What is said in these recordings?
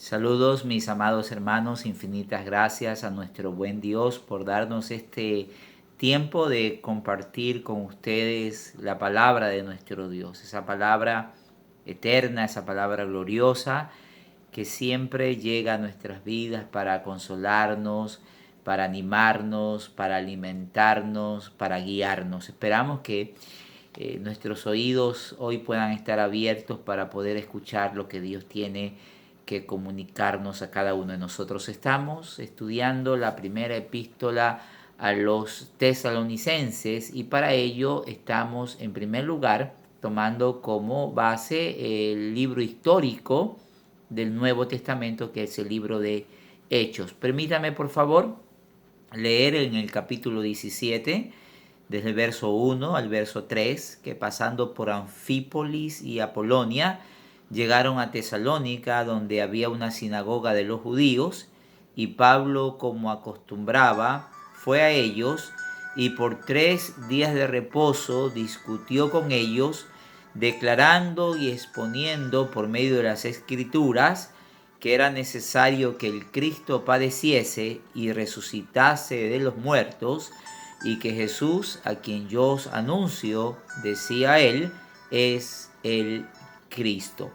Saludos mis amados hermanos, infinitas gracias a nuestro buen Dios por darnos este tiempo de compartir con ustedes la palabra de nuestro Dios, esa palabra eterna, esa palabra gloriosa que siempre llega a nuestras vidas para consolarnos, para animarnos, para alimentarnos, para guiarnos. Esperamos que nuestros oídos hoy puedan estar abiertos para poder escuchar lo que Dios tiene que comunicarnos a cada uno de nosotros. Estamos estudiando la primera epístola a los tesalonicenses y para ello estamos en primer lugar tomando como base el libro histórico del Nuevo Testamento, que es el libro de Hechos. Permítame por favor leer en el capítulo 17 desde el verso 1 al verso 3, que pasando por Anfípolis y Apolonia, llegaron a Tesalónica, donde había una sinagoga de los judíos, y Pablo, como acostumbraba, fue a ellos, y por 3 días de reposo discutió con ellos, declarando y exponiendo por medio de las Escrituras que era necesario que el Cristo padeciese y resucitase de los muertos, y que Jesús, a quien yo os anuncio, decía él, es el Cristo.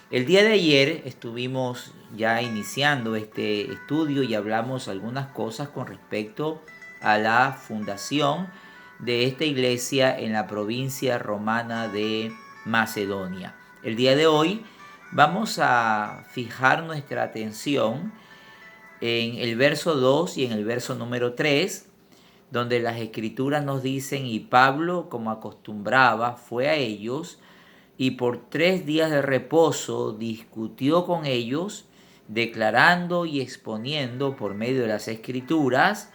El día de ayer estuvimos ya iniciando este estudio y hablamos algunas cosas con respecto a la fundación de esta iglesia en la provincia romana de Macedonia. El día de hoy vamos a fijar nuestra atención en el verso 2 y en el verso número 3, donde las escrituras nos dicen: y Pablo, como acostumbraba, fue a ellos, y por 3 días de reposo discutió con ellos, declarando y exponiendo por medio de las escrituras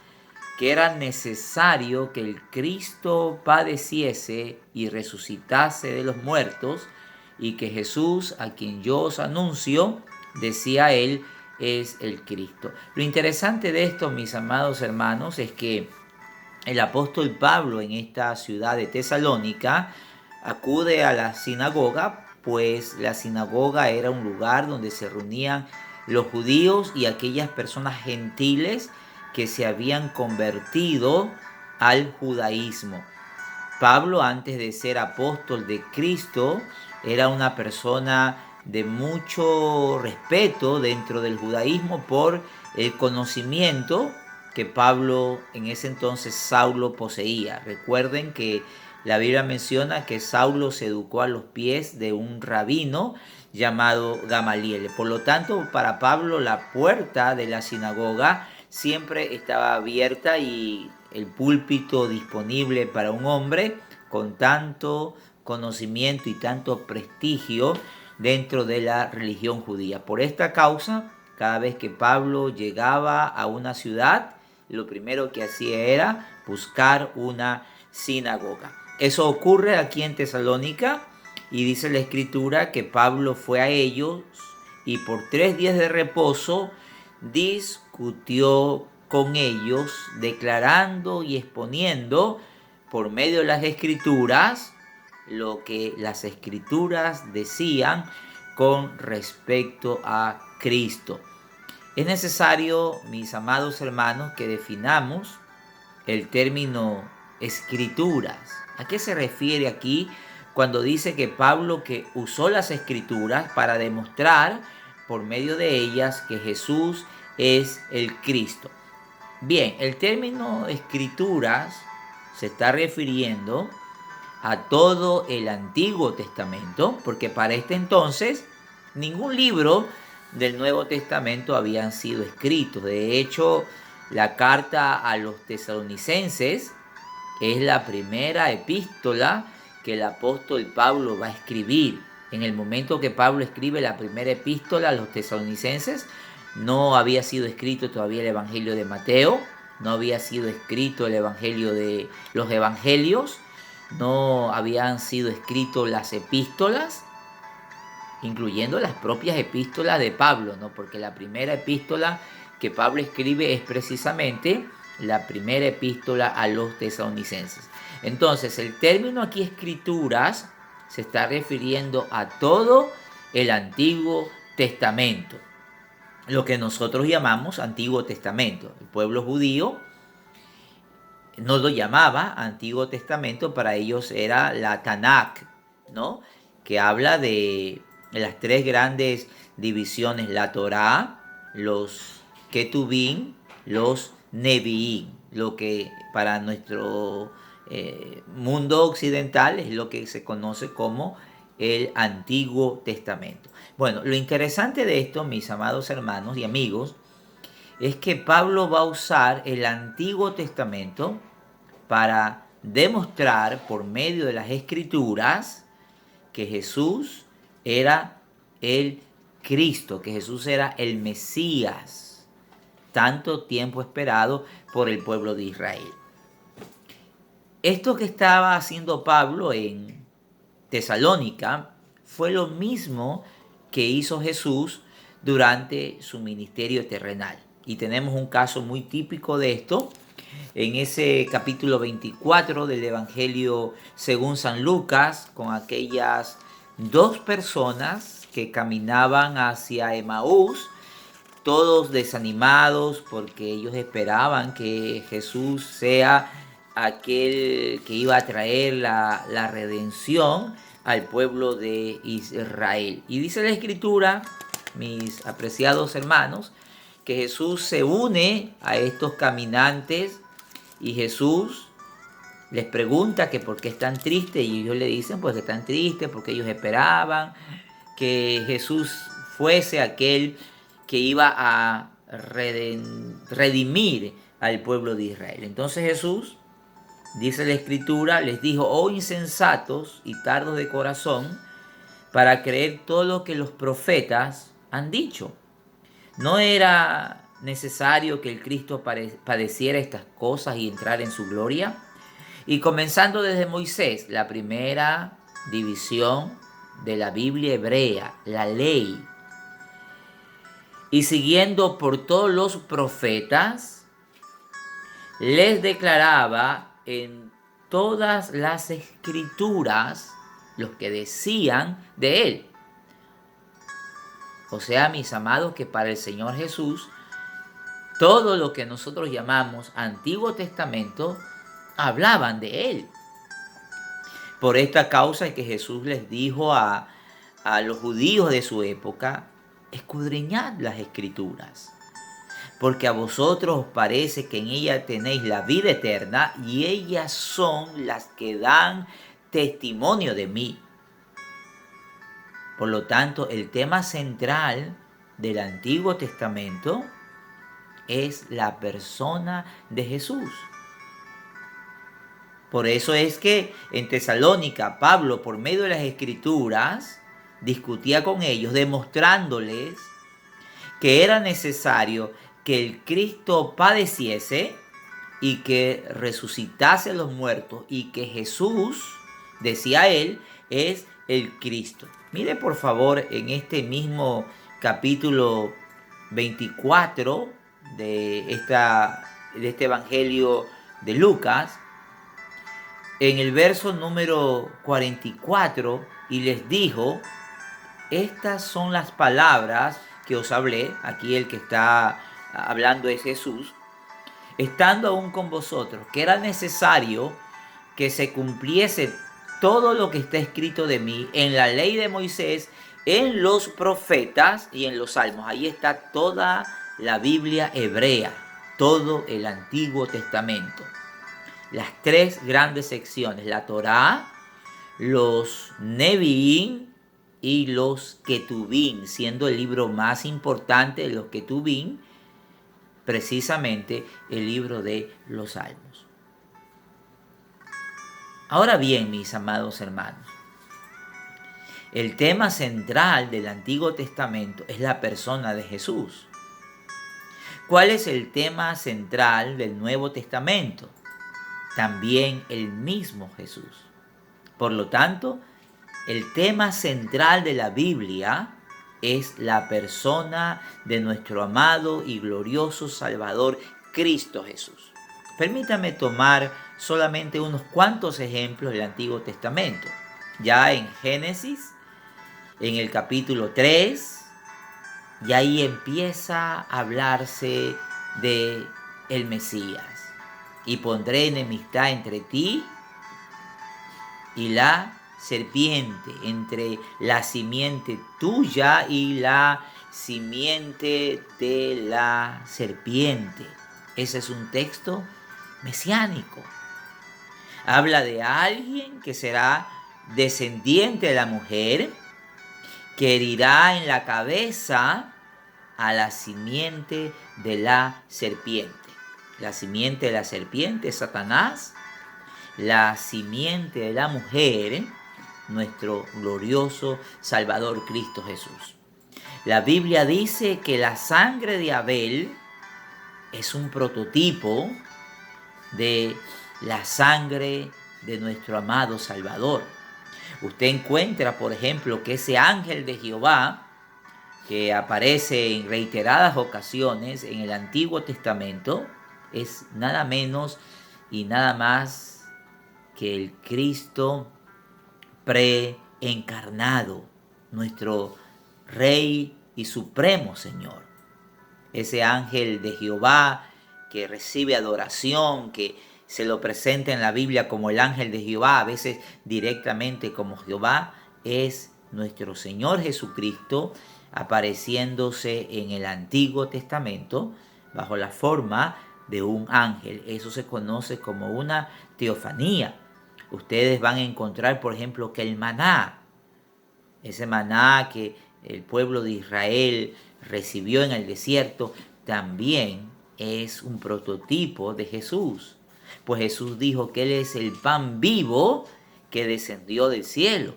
que era necesario que el Cristo padeciese y resucitase de los muertos, y que Jesús, a quien yo os anuncio, decía él, es el Cristo. Lo interesante de esto, mis amados hermanos, es que el apóstol Pablo en esta ciudad de Tesalónica acude a la sinagoga, pues la sinagoga era un lugar donde se reunían los judíos y aquellas personas gentiles que se habían convertido al judaísmo. Pablo, antes de ser apóstol de Cristo, era una persona de mucho respeto dentro del judaísmo por el conocimiento que Pablo, en ese entonces Saulo, poseía. Recuerden que la Biblia menciona que Saulo se educó a los pies de un rabino llamado Gamaliel. Por lo tanto, para Pablo la puerta de la sinagoga siempre estaba abierta y el púlpito disponible para un hombre con tanto conocimiento y tanto prestigio dentro de la religión judía. Por esta causa, cada vez que Pablo llegaba a una ciudad, lo primero que hacía era buscar una sinagoga. Eso ocurre aquí en Tesalónica y dice la escritura que Pablo fue a ellos y por 3 días de reposo discutió con ellos, declarando y exponiendo por medio de las escrituras lo que las escrituras decían con respecto a Cristo. Es necesario, mis amados hermanos, que definamos el término escrituras. ¿A qué se refiere aquí cuando dice que Pablo que usó las escrituras para demostrar por medio de ellas que Jesús es el Cristo? Bien, el término escrituras se está refiriendo a todo el Antiguo Testamento, porque para este entonces ningún libro del Nuevo Testamento habían sido escritos. De hecho, la carta a los tesalonicenses es la primera epístola que el apóstol Pablo va a escribir. En el momento que Pablo escribe la primera epístola a los tesalonicenses, no había sido escrito todavía el Evangelio de Mateo, no había sido escrito el Evangelio de los Evangelios, no habían sido escritos las epístolas, incluyendo las propias epístolas de Pablo, ¿no? Porque la primera epístola que Pablo escribe es precisamente la primera epístola a los tesalonicenses. Entonces, el término aquí escrituras se está refiriendo a todo el Antiguo Testamento. lo que nosotros llamamos Antiguo Testamento. El pueblo judío no lo llamaba Antiguo Testamento, para ellos era la Tanakh, ¿no? Que habla de las tres grandes divisiones, la Torá, los Ketubim, los Neviim, lo que para nuestro mundo occidental es lo que se conoce como el Antiguo Testamento. Bueno, lo interesante de esto, mis amados hermanos y amigos, es que Pablo va a usar el Antiguo Testamento para demostrar por medio de las Escrituras que Jesús era el Cristo, que Jesús era el Mesías, tanto tiempo esperado por el pueblo de Israel. Esto que estaba haciendo Pablo en Tesalónica fue lo mismo que hizo Jesús durante su ministerio terrenal. Y tenemos un caso muy típico de esto en ese capítulo 24 del Evangelio según San Lucas, con aquellas dos personas que caminaban hacia Emaús, todos desanimados porque ellos esperaban que Jesús sea aquel que iba a traer la redención al pueblo de Israel. Y dice la Escritura, mis apreciados hermanos, que Jesús se une a estos caminantes y Jesús les pregunta que por qué están tristes y ellos le dicen pues que están tristes porque ellos esperaban que Jesús fuese aquel que iba a redimir al pueblo de Israel. Entonces Jesús, dice la Escritura, les dijo: oh insensatos y tardos de corazón, para creer todo lo que los profetas han dicho. ¿No era necesario que el Cristo padeciera estas cosas y entrar en su gloria? Y comenzando desde Moisés, la primera división de la Biblia hebrea, la ley, y siguiendo por todos los profetas, les declaraba en todas las escrituras los que decían de él. O sea, mis amados, que para el Señor Jesús, todo lo que nosotros llamamos Antiguo Testamento, hablaban de él. Por esta causa es que Jesús les dijo a los judíos de su época: escudriñad las Escrituras, porque a vosotros os parece que en ellas tenéis la vida eterna, y ellas son las que dan testimonio de mí. Por lo tanto, el tema central del Antiguo Testamento es la persona de Jesús. Por eso es que en Tesalónica, Pablo, por medio de las Escrituras, discutía con ellos, demostrándoles que era necesario que el Cristo padeciese y que resucitase a los muertos, y que Jesús, decía él, es el Cristo. Mire por favor en este mismo capítulo 24 de este Evangelio de Lucas, en el verso número 44, y les dijo: estas son las palabras que os hablé. Aquí el que está hablando es Jesús, estando aún con vosotros, que era necesario que se cumpliese todo lo que está escrito de mí en la ley de Moisés, en los profetas y en los salmos. Ahí está toda la Biblia hebrea, todo el Antiguo Testamento. Las tres grandes secciones: la Torá, los Neviim y los Ketubim, siendo el libro más importante de los Ketubim precisamente el libro de los Salmos. Ahora bien, mis amados hermanos, el tema central del Antiguo Testamento es la persona de Jesús. ¿Cuál es el tema central del Nuevo Testamento? También el mismo Jesús. Por lo tanto, el tema central de la Biblia es la persona de nuestro amado y glorioso Salvador, Cristo Jesús. Permítame tomar solamente unos cuantos ejemplos del Antiguo Testamento. Ya en Génesis, en el capítulo 3, Y ahí empieza a hablarse de el Mesías. Y pondré enemistad entre ti y la serpiente, entre la simiente tuya y la simiente de la serpiente. Ese es un texto mesiánico. Habla de alguien que será descendiente de la mujer, que herirá en la cabeza a la simiente de la serpiente. La simiente de la serpiente es Satanás, la simiente de la mujer, nuestro glorioso Salvador Cristo Jesús. La Biblia dice que la sangre de Abel es un prototipo de la sangre de nuestro amado Salvador. Usted encuentra, por ejemplo, que ese ángel de Jehová, que aparece en reiteradas ocasiones en el Antiguo Testamento, es nada menos y nada más que el Cristo preencarnado, nuestro Rey y Supremo Señor. Ese ángel de Jehová que recibe adoración, que se lo presenta en la Biblia como el ángel de Jehová, a veces directamente como Jehová, es nuestro Señor Jesucristo apareciéndose en el Antiguo Testamento bajo la forma de un ángel. Eso se conoce como una teofanía. Ustedes van a encontrar, por ejemplo, que el maná, ese maná que el pueblo de Israel recibió en el desierto, también es un prototipo de Jesús. Pues Jesús dijo que Él es el pan vivo que descendió del cielo.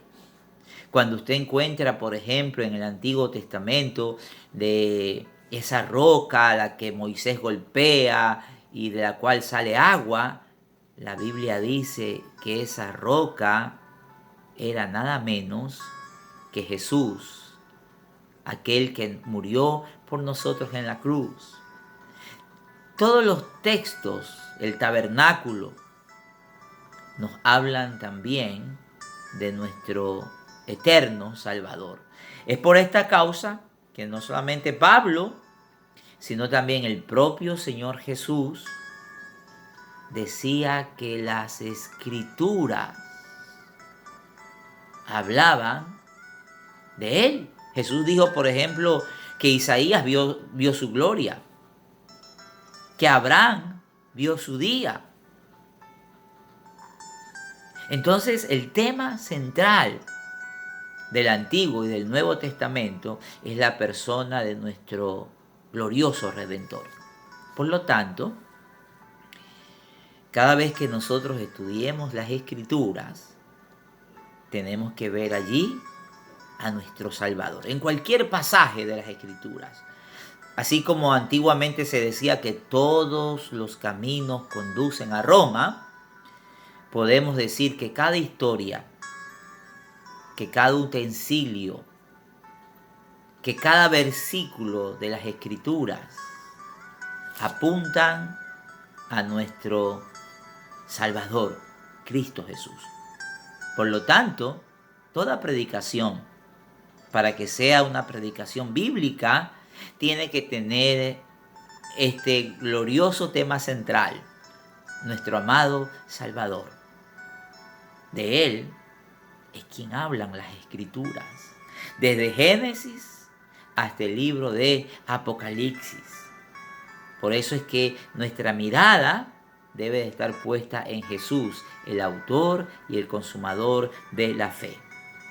Cuando usted encuentra, por ejemplo, en el Antiguo Testamento, de esa roca a la que Moisés golpea y de la cual sale agua, la Biblia dice que esa roca era nada menos que Jesús, aquel que murió por nosotros en la cruz. Todos los textos, el tabernáculo, nos hablan también de nuestro eterno Salvador. Es por esta causa que no solamente Pablo, sino también el propio Señor Jesús decía que las Escrituras hablaban de Él. Jesús dijo, por ejemplo, que Isaías vio su gloria, que Abraham vio su día. Entonces, el tema central del Antiguo y del Nuevo Testamento es la persona de nuestro glorioso Redentor. Por lo tanto, cada vez que nosotros estudiemos las Escrituras, tenemos que ver allí a nuestro Salvador, en cualquier pasaje de las Escrituras. Así como antiguamente se decía que todos los caminos conducen a Roma, podemos decir que cada historia, que cada utensilio, que cada versículo de las Escrituras apuntan a nuestro Salvador, Cristo Jesús. Por lo tanto, toda predicación, para que sea una predicación bíblica, tiene que tener este glorioso tema central, nuestro amado Salvador. De Él es quien hablan las Escrituras, desde Génesis hasta el libro de Apocalipsis. Por eso es que nuestra mirada debe de estar puesta en Jesús, el autor y el consumador de la fe.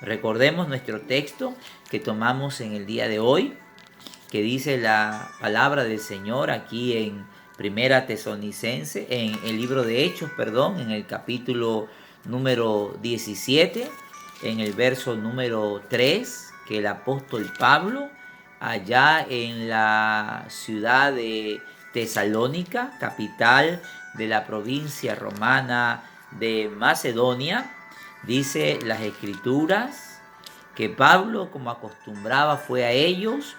Recordemos nuestro texto que tomamos en el día de hoy, que dice la palabra del Señor aquí en Primera Tesalonicense, en el libro de Hechos, en el capítulo número 17, en el verso número 3, que el apóstol Pablo, allá en la ciudad de Tesalónica, capital de la provincia romana de Macedonia, dice las Escrituras que Pablo, como acostumbraba, fue a ellos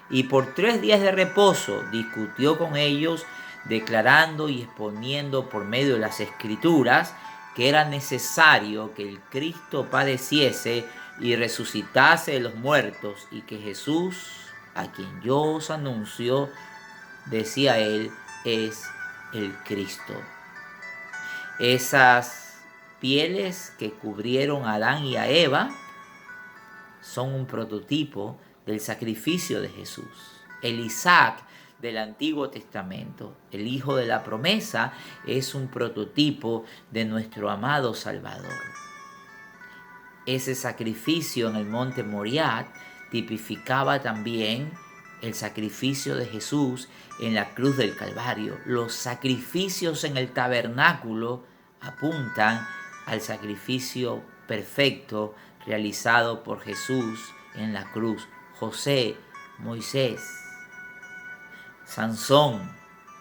y por 3 días de reposo discutió con ellos, declarando y exponiendo por medio de las Escrituras que era necesario que el Cristo padeciese y resucitase de los muertos y que Jesús a quien yo os anuncio, decía él, es el Cristo. Esas pieles que cubrieron a Adán y a Eva son un prototipo del sacrificio de Jesús. El Isaac del Antiguo Testamento, el hijo de la promesa, es un prototipo de nuestro amado Salvador. Ese sacrificio en el monte Moriah tipificaba también el sacrificio de Jesús en la cruz del Calvario. Los sacrificios en el tabernáculo apuntan al sacrificio perfecto realizado por Jesús en la cruz. José, Moisés, Sansón,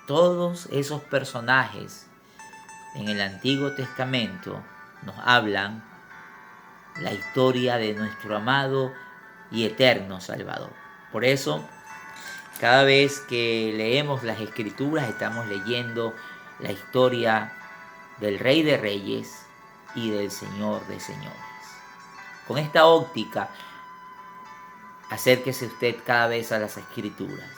todos esos personajes en el Antiguo Testamento nos hablan la historia de nuestro amado y eterno Salvador. Por eso, cada vez que leemos las Escrituras, estamos leyendo la historia del Rey de Reyes y del Señor de Señores. Con esta óptica, acérquese usted cada vez a las Escrituras,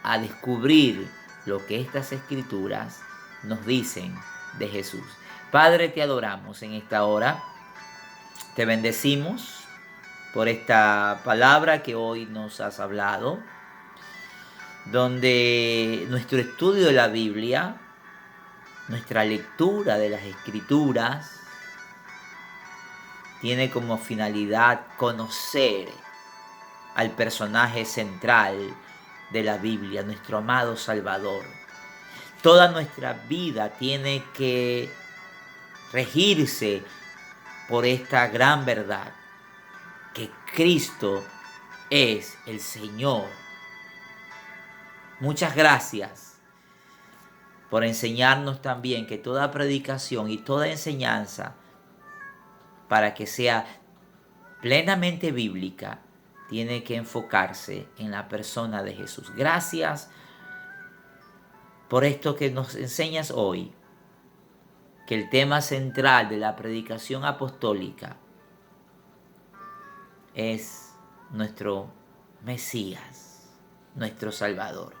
a descubrir lo que estas Escrituras nos dicen de Jesús. Padre, te adoramos en esta hora, te bendecimos por esta palabra que hoy nos has hablado, donde nuestro estudio de la Biblia, nuestra lectura de las Escrituras, tiene como finalidad conocer al personaje central de la Biblia, nuestro amado Salvador. Toda nuestra vida tiene que regirse por esta gran verdad, que Cristo es el Señor. Muchas gracias por enseñarnos también que toda predicación y toda enseñanza, para que sea plenamente bíblica, tiene que enfocarse en la persona de Jesús. Gracias por esto que nos enseñas hoy, que el tema central de la predicación apostólica es nuestro Mesías, nuestro Salvador.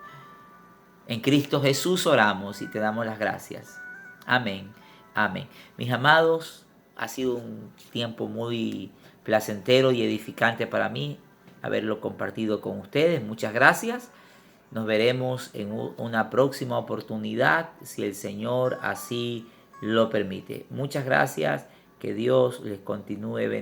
En Cristo Jesús oramos y te damos las gracias. Amén, amén. Mis amados, ha sido un tiempo muy placentero y edificante para mí haberlo compartido con ustedes. Muchas gracias. Nos veremos en una próxima oportunidad, si el Señor así lo permite. Muchas gracias. Que Dios les continúe bendiciendo.